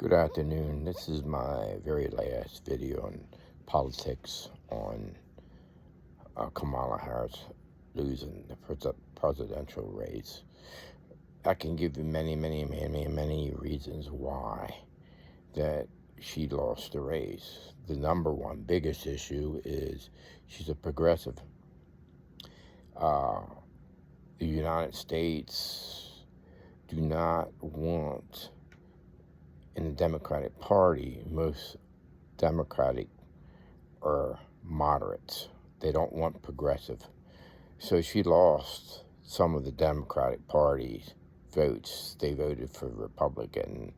Good afternoon. This is my very last video on politics on Kamala Harris losing the presidential race. I can give you many reasons why that she lost the race. The number one biggest issue is she's a progressive. The United States do not want, in the Democratic Party, most Democratic are moderates. They don't want progressive. So she lost some of the Democratic Party's votes. They voted for the Republican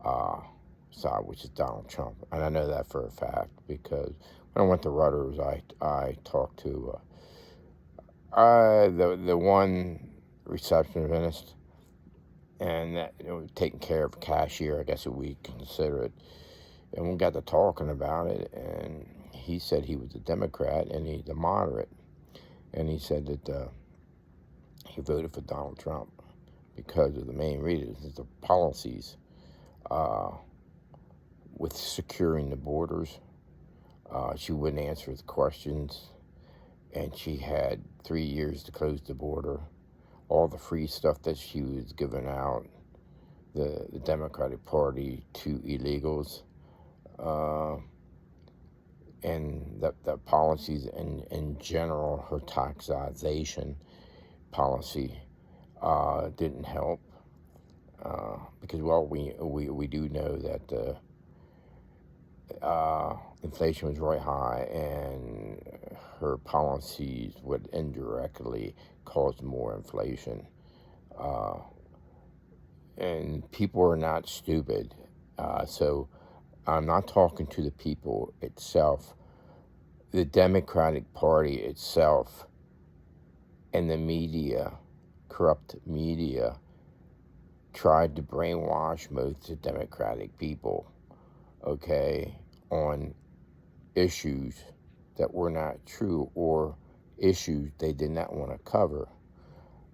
side, which is Donald Trump. And I know that for a fact because when I went to Rutgers, I talked to the one receptionist, and that, taking care of a cashier, I guess we consider it. And we got to talking about it, and he said he was a Democrat and he's a moderate. And he said that he voted for Donald Trump because of the main reasons, the policies with securing the borders. She wouldn't answer the questions, and she had 3 years to close the border. All the free stuff that she was giving out, the Democratic Party, to illegals. And the policies in general, her taxation policy didn't help because, well, we do know that inflation was very high, and her policies would indirectly cause more inflation. And people are not stupid, so I'm not talking to the people itself. The Democratic Party itself and the media, corrupt media, tried to brainwash most of the Democratic people, okay, on issues that were not true or issues they did not want to cover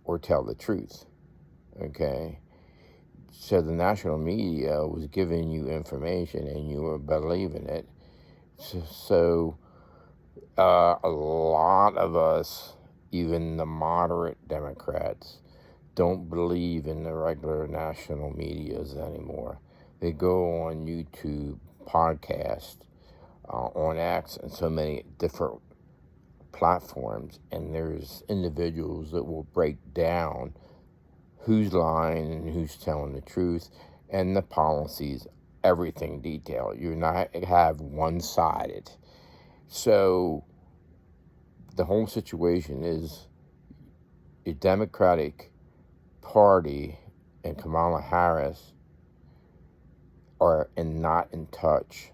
or tell the truth, okay? So the national media was giving you information and you were believing it. So a lot of us, even the moderate Democrats, don't believe in the regular national medias anymore. They go on YouTube, podcasts, on X, and so many different platforms, and there's individuals that will break down who's lying and who's telling the truth, and the policies, everything detailed. You're not have one-sided. So the whole situation is the Democratic Party and Kamala Harris are not in touch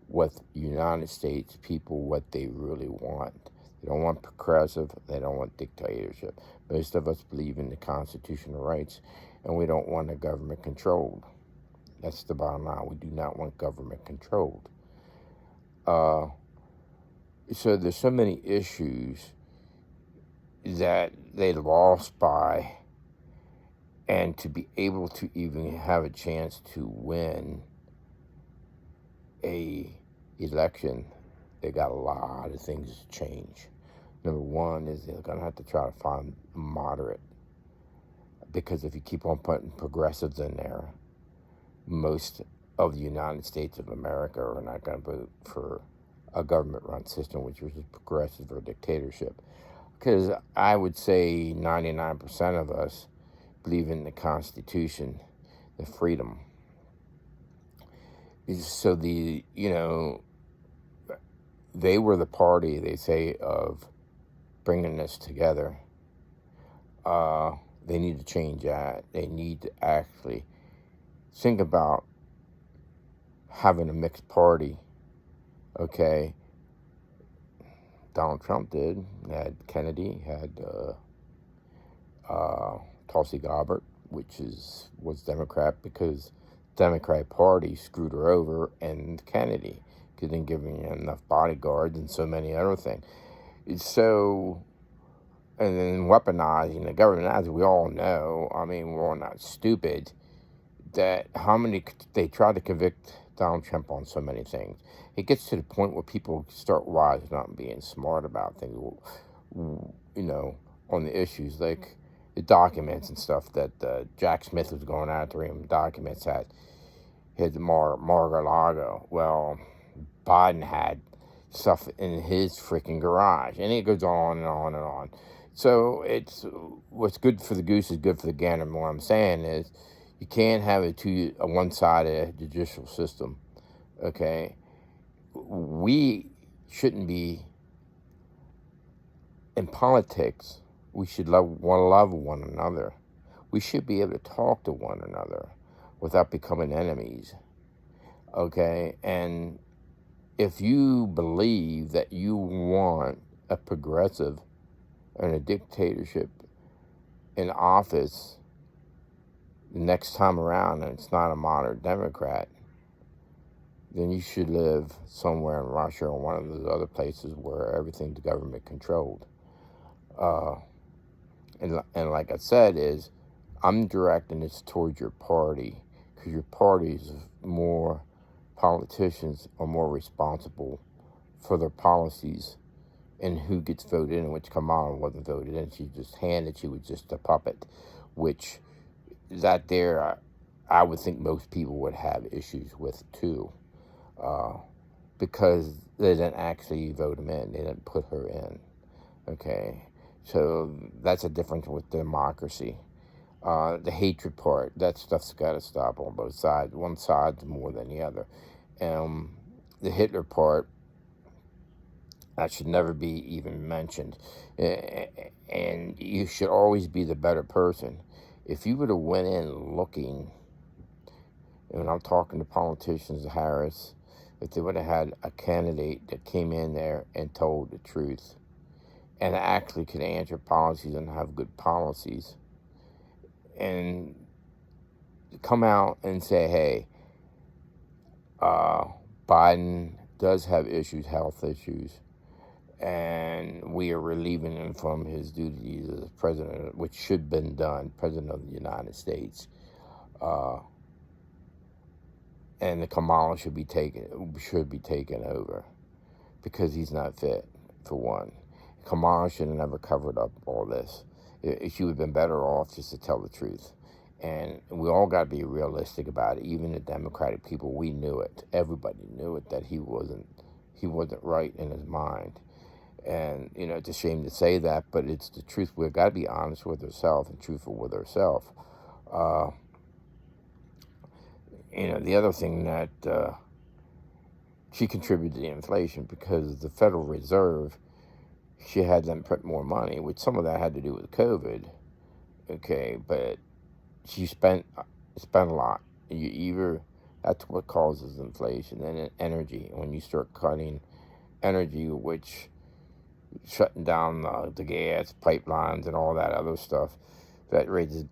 with United States people, what they really want. They don't want progressive, they don't want dictatorship. Most of us believe in the constitutional rights, and we don't want a government controlled. That's the bottom line. We do not want government controlled. So there's so many issues that they lost by, and to be able to even have a chance to win a election, they got a lot of things to change. Number one is they're going to have to try to find a moderate, because if you keep on putting progressives in there, most of the United States of America are not going to vote for a government-run system, which was progressive or dictatorship. Because I would say 99% of us believe in the Constitution, the freedom. So they were the party, they say, of bringing this together. They need to change that. They need to actually think about having a mixed party, okay? Donald Trump did. Had Kennedy, had Tulsi Gabbard, which was Democrat, because Democrat Party screwed her over, and Kennedy, because they didn't give her enough bodyguards and so many other things. So, and then weaponizing the government, as we all know, I mean, we're all not stupid, that how many they try to convict Donald Trump on so many things. It gets to the point where people start wising up and being smart about things, you know, on the issues like the documents and stuff that Jack Smith was going after him. Documents had his Mar-a-Lago. Well, Biden had stuff in his freaking garage, and it goes on and on and on. So it's what's good for the goose is good for the gander. And what I'm saying is, you can't have a one-sided judicial system. Okay, we shouldn't be in politics. We should love one another. We should be able to talk to one another without becoming enemies. Okay, and if you believe that you want a progressive and a dictatorship in office the next time around, and it's not a moderate Democrat, then you should live somewhere in Russia or one of those other places where everything's government controlled. And like I said, is I'm directing this towards your party, because your party's more politicians are more responsible for their policies and who gets voted in, which Kamala wasn't voted in. She just handed, she was just a puppet, which that there, I would think most people would have issues with too, because they didn't actually vote him in. They didn't put her in. Okay, so that's a difference with democracy. The hatred part, that stuff's got to stop on both sides. One side's more than the other. The Hitler part, that should never be even mentioned. And you should always be the better person. If you would have went in looking, and I'm talking to politicians, Harris, if they would have had a candidate that came in there and told the truth and actually could answer policies and have good policies, and come out and say, hey, Biden does have issues, health issues, and we are relieving him from his duties as president, which should have been done, president of the United States. And the Kamala should be taken over, because he's not fit, for one. Kamala should have never covered up all this. She would have been better off just to tell the truth. And we all got to be realistic about it. Even the Democratic people, we knew it. Everybody knew it, that he wasn't right in his mind. And, you know, it's a shame to say that, but it's the truth. We've got to be honest with ourselves and truthful with ourselves. You know, the other thing that she contributed to the inflation, because the Federal Reserve, she had them print more money, which some of that had to do with COVID. Okay, but she spent a lot. That's what causes inflation. And energy, when you start cutting energy, which shutting down the gas pipelines and all that other stuff, that raises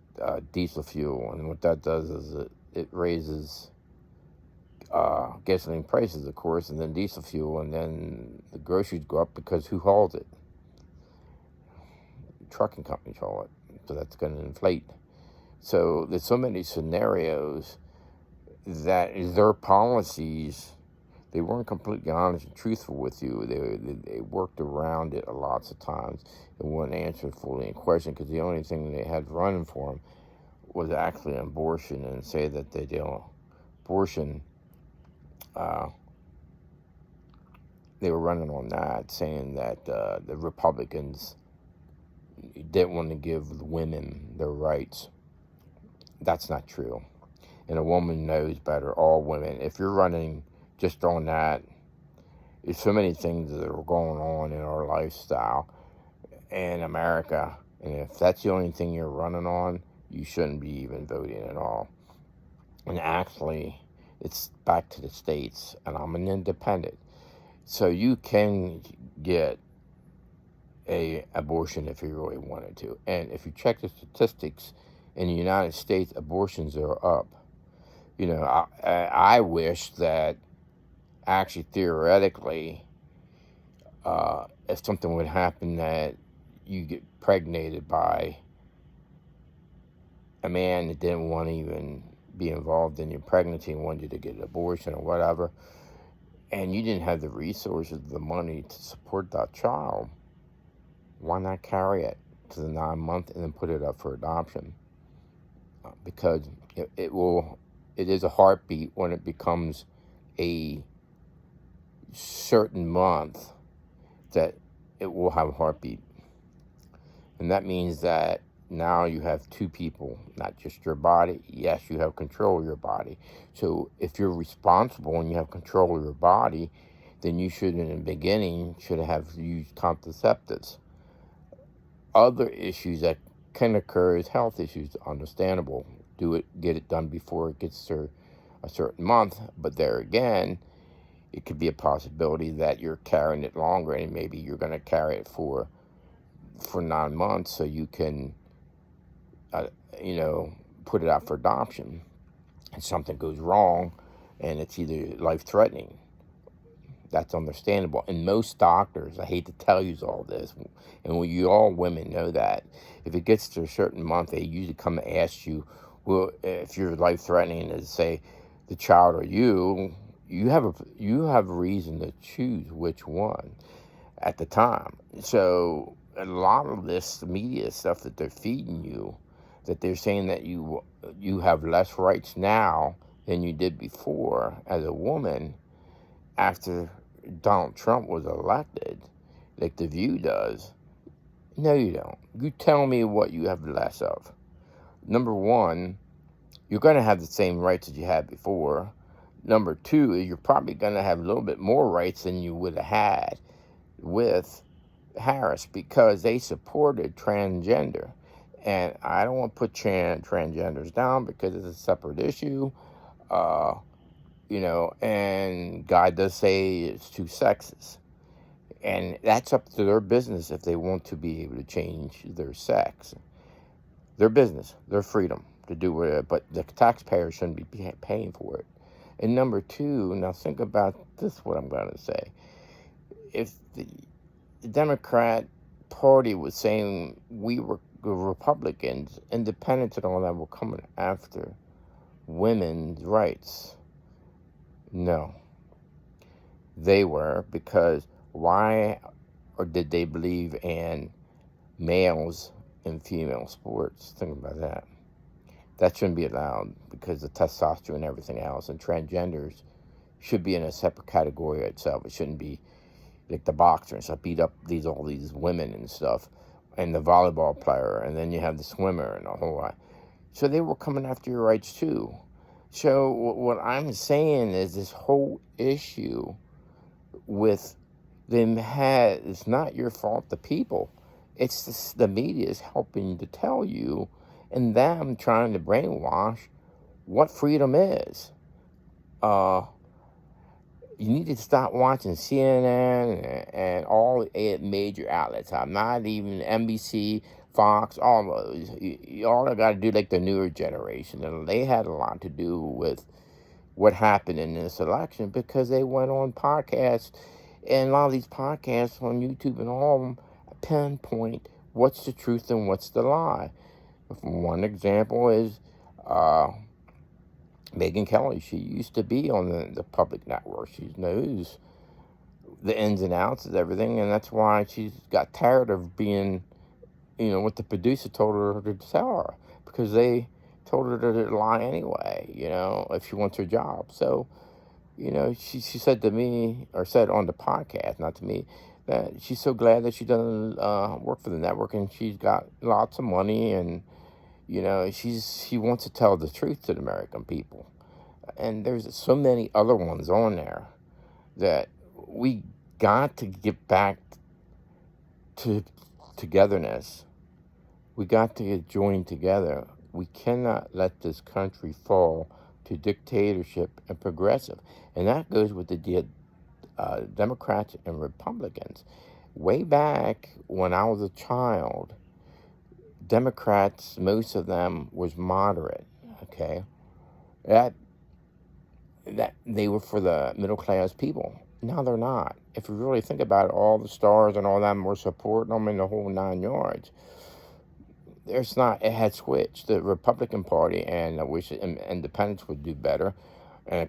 diesel fuel. And what that does is it raises gasoline prices, of course, and then diesel fuel, and then the groceries go up, because who hauls it? Trucking companies haul it, so that's going to inflate. So there's so many scenarios that their policies, they weren't completely honest and truthful with you. They worked around it lots of times. They wouldn't answer fully in question, because the only thing they had running for them was actually abortion, and say that they do abortion. They were running on that, saying that the Republicans didn't want to give women their rights. That's not true. And a woman knows better, all women. If you're running just on that, there's so many things that are going on in our lifestyle in America. And if that's the only thing you're running on, you shouldn't be even voting at all. And actually, it's back to the states, and I'm an independent. So you can get an abortion if you really wanted to. And if you check the statistics, in the United States, abortions are up. You know, I wish that actually theoretically, if something would happen that you get pregnated by a man that didn't want to even be involved in your pregnancy and wanted you to get an abortion or whatever, and you didn't have the resources, the money to support that child, why not carry it to the 9 month and then put it up for adoption? Because it is a heartbeat when it becomes a certain month that it will have a heartbeat. And that means that now you have two people, not just your body. Yes, you have control of your body. So if you're responsible and you have control of your body, then you should, in the beginning, should have used contraceptives. Other issues that can occur is health issues, understandable. Get it done before it gets to a certain month. But there again, it could be a possibility that you're carrying it longer, and maybe you're going to carry it for 9 months so you can, put it out for adoption. And something goes wrong, and it's either life-threatening. That's understandable. And most doctors, I hate to tell you all this, and you all women know that, if it gets to a certain month, they usually come and ask you, well, if you're life-threatening, to say the child or you have a reason to choose which one at the time. So a lot of this media stuff that they're feeding you, that they're saying that you have less rights now than you did before as a woman after Donald Trump was elected, like The View does. No, you don't. You tell me what you have less of. Number one, you're going to have the same rights that you had before. Number two, you're probably going to have a little bit more rights than you would have had with Harris, because they supported transgender. And I don't want to put transgenders down because it's a separate issue. And God does say it's two sexes. And that's up to their business if they want to be able to change their sex. Their business, their freedom to do whatever, but the taxpayer shouldn't be paying for it. And number two, now think about this, what I'm going to say. If the Democrat Party was saying we were Republicans, independents and all that were coming after women's rights. No. They were, because why, or did they believe in males and female sports? Think about that. That shouldn't be allowed because of testosterone and everything else. And transgenders should be in a separate category itself. It shouldn't be like the boxers that beat up all these women and stuff, and the volleyball player, and then you have the swimmer and a whole lot. So they were coming after your rights too. So what I'm saying is this whole issue with them it's not your fault, the people. It's the media is helping to tell you, and them trying to brainwash what freedom is. You need to stop watching CNN and all major outlets. I'm not even NBC, Fox, all those. Y'all got to do like the newer generation. And they had a lot to do with what happened in this election because they went on podcasts. And a lot of these podcasts on YouTube and all of them pinpoint what's the truth and what's the lie. One example is Megyn Kelly. She used to be on the public network. She knows the ins and outs of everything, and that's why she's got tired of being, what the producer told her to tell her, because they told her to lie anyway, if she wants her job. So, she said to me, or said on the podcast, not to me, that she's so glad that she doesn't work for the network, and she's got lots of money, and she wants to tell the truth to the American people. And there's so many other ones on there that we got to get back to togetherness. We got to get joined together. We cannot let this country fall to dictatorship and progressive. And that goes with the Democrats and Republicans. Way back when I was a child, Democrats, most of them was moderate, okay? That they were for the middle class people. Now they're not. If you really think about it, all the stars and all them were supporting them in the whole 9 yards. there's not, it had switched. The Republican Party, and I wish independents would do better,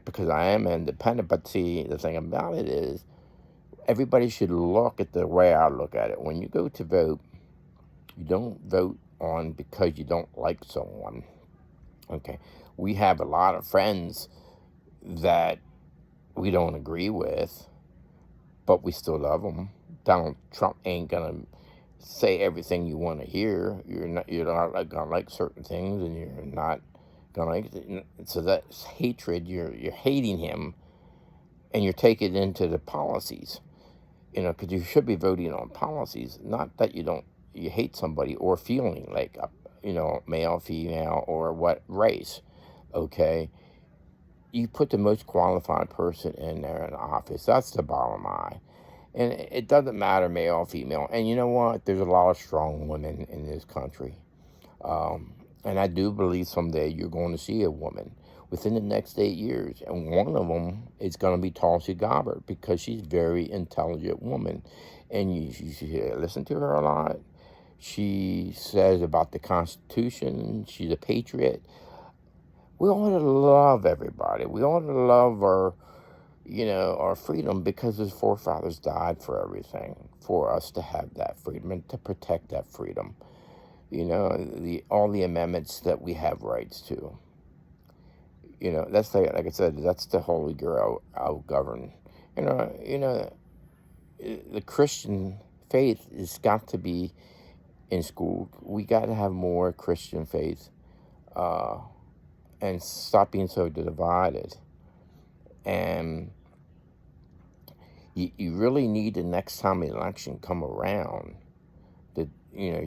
because I am independent. But see, the thing about it is, everybody should look at the way I look at it. When you go to vote, you don't vote on because you don't like someone. Okay, we have a lot of friends that we don't agree with, but we still love them. Donald Trump ain't gonna say everything you want to hear. You're not like, gonna like certain things, and you're not gonna like it. So that's hatred. You're hating him, and you're taking it into the policies. Because you should be voting on policies, not that you hate somebody or feeling like, male, female, or what race. Okay, you put the most qualified person in there in office. That's the bottom line. And it doesn't matter male, female. And you know what? There's a lot of strong women in this country. And I do believe someday you're going to see a woman within the next 8 years. And one of them is going to be Tulsi Gabbard, because she's a very intelligent woman. And you should listen to her a lot. She says about the Constitution. She's a patriot. We ought to love everybody. We ought to love our freedom, because his forefathers died for everything, for us to have that freedom and to protect that freedom. All the amendments that we have rights to. That's like I said, that's the holy grail. I'll govern. The Christian faith has got to be in school. We got to have more Christian faith, and stop being so divided. And you really need, the next time the election come around, the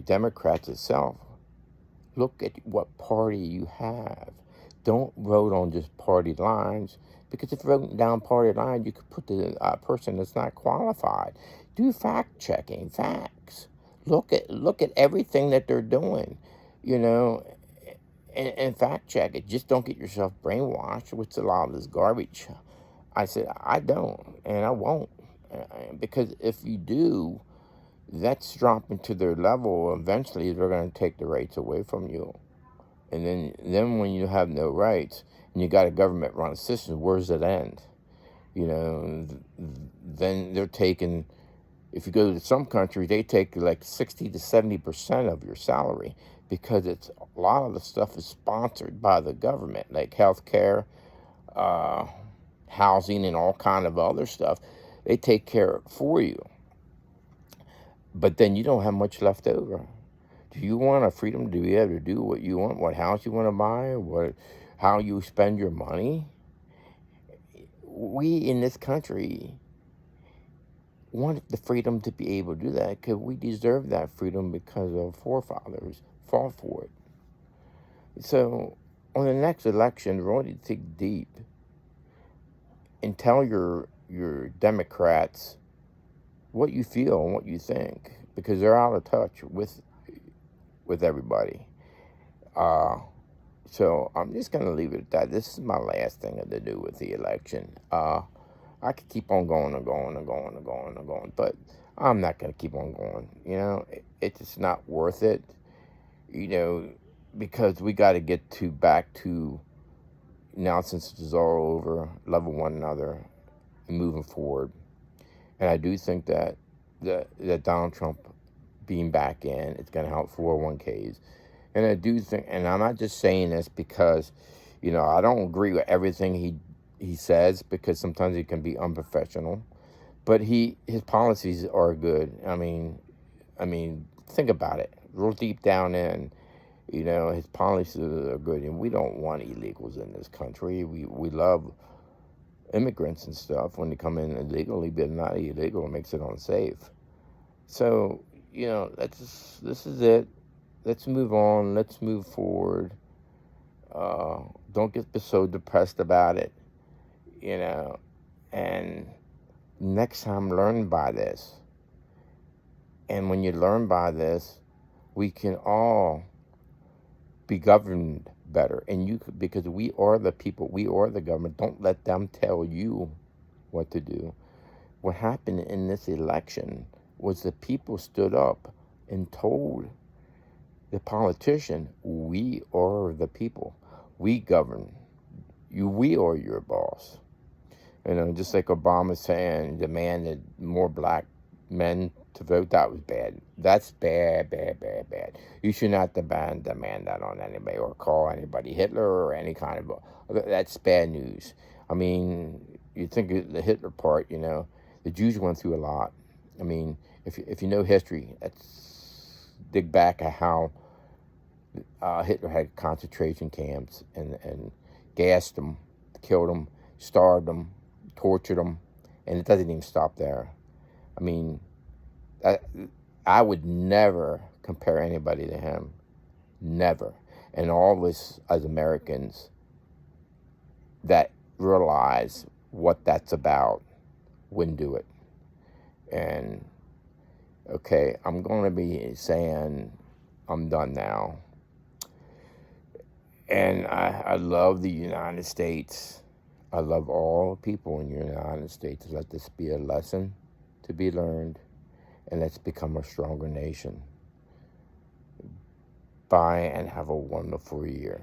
Democrats itself, look at what party you have. Don't vote on just party lines, because if you're voting down party lines, you could put the person that's not qualified. Do fact checking, facts. Look at everything that they're doing, and fact check it. Just don't get yourself brainwashed with a lot of this garbage. I said I don't, and I won't, because if you do, that's dropping to their level. Eventually, they're going to take the rights away from you. And then when you have no rights and you got a government-run system, where does it end? Then they're taking, if you go to some countries, they take like 60 to 70% of your salary, because a lot of the stuff is sponsored by the government, like healthcare, housing, and all kind of other stuff. They take care of it for you. But then you don't have much left over. Do you want a freedom to be able to do what you want, what house you want to buy, how you spend your money? We in this country want the freedom to be able to do that, because we deserve that freedom because our forefathers fought for it. So on the next election, really dig deep and tell your Democrats what you feel and what you think, because they're out of touch with everybody. So I'm just going to leave it at that. This is my last thing to do with the election. I could keep on going and going and going and going and going, but I'm not going to keep on going. It's just not worth it, because we got to get back to, now since this is all over, loving one another and moving forward. And I do think that Donald Trump being back in, it's going to help 401ks. And I do think, and I'm not just saying this because, I don't agree with everything he says, because sometimes he can be unprofessional. But his policies are good. I mean, think about it. Real deep down in, his policies are good. And we don't want illegals in this country. We love immigrants and stuff when they come in illegally, but not illegal. It makes it unsafe. So, this is it. Let's move on. Let's move forward. Don't get so depressed about it, and next time learn by this. And when you learn by this, we can all be governed better. And because we are the people, we are the government. Don't let them tell you what to do. What happened in this election was the people stood up and told The politician, we are the people. We govern. We are your boss. Just like Obama saying, demanded more black men to vote, that was bad. That's bad, bad, bad, bad. You should not demand that on anybody or call anybody Hitler or any kind of. That's bad news. I mean, you think of the Hitler part, the Jews went through a lot. I mean, if you know history, that's dig back at how Hitler had concentration camps and gassed them, killed them, starved them, tortured them, and it doesn't even stop there. I mean, I would never compare anybody to him, never. And all of us as Americans that realize what that's about wouldn't do it. And okay, I'm going to be saying I'm done now. And I love the United States. I love all people in the United States. Let this be a lesson to be learned, and let's become a stronger nation. Bye, and have a wonderful year.